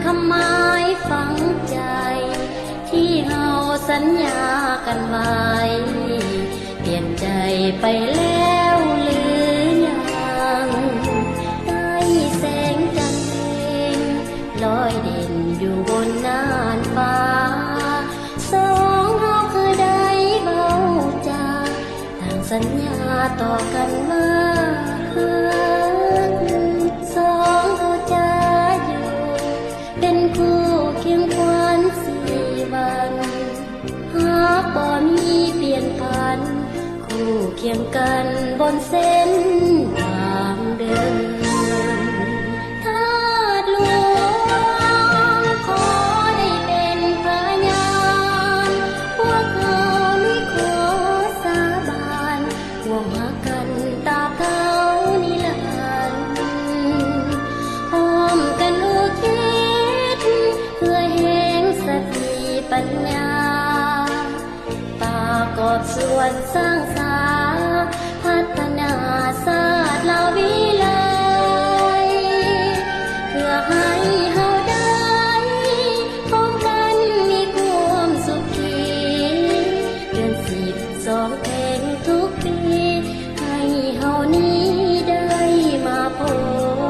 คำหมายฝังใจที่เฮาสัญญากันไว้เปลี่ยนใจไปแล้วหรือยังได้แสงจันทร์เองลอยเด่นอยู่บนน่านฟ้าสองเฮาคือได้เบาจาต่างสัญญาต่อกันว่าสองเฮาจะอยู่เป็นคู่เคียงควัน4 วันหากบ่มีเปลี่ยนผันคู่เคียงกันบนเส้นทางเดินทาสหลวงขอได้เป็นพยานพวกเขาไม่ขอสาบานว่าหักกันตราบเท่านิรันดร์พร้อมกันอุทิศเพื่อแห่งสติปัญญาตากอบส่วนสร้างสาพัฒนาศาสตร์ลาวิไลเพื่อให้เฮาได้พบกันมีความสุขีเดือน12แห่งทุกปีให้เฮานี้ได้มาพ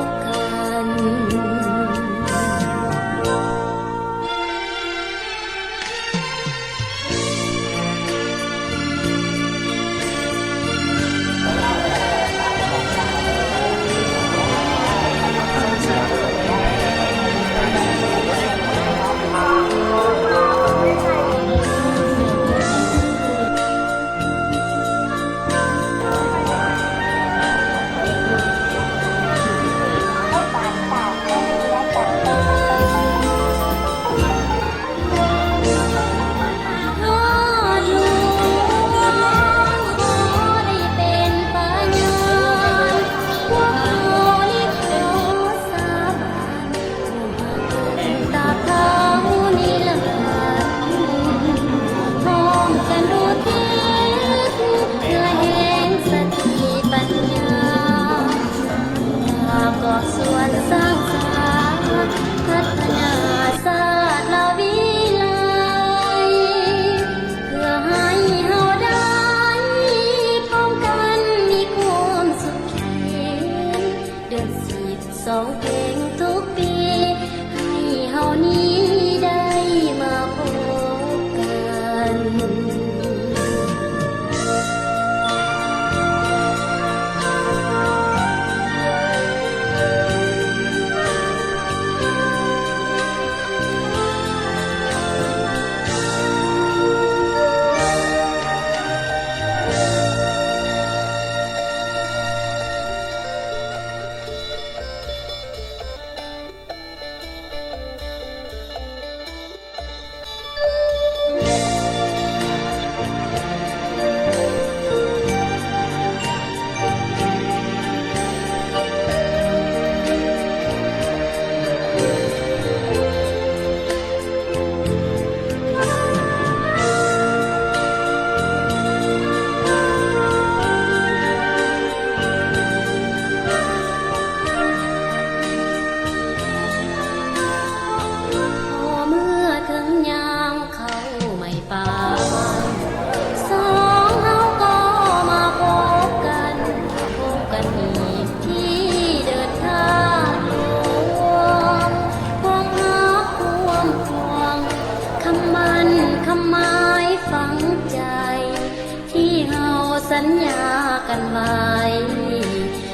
บกันส่วนสร้างสาพัฒนาศาสตร์ลาวิไลเพื่อให้เฮาได้พร้อมกันมีความสุขเดือน12เพลงทุกปีให้เฮานี้ได้มาพบกันสัญญากันไว้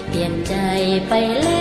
เปลี่ยนใจไปแล้ว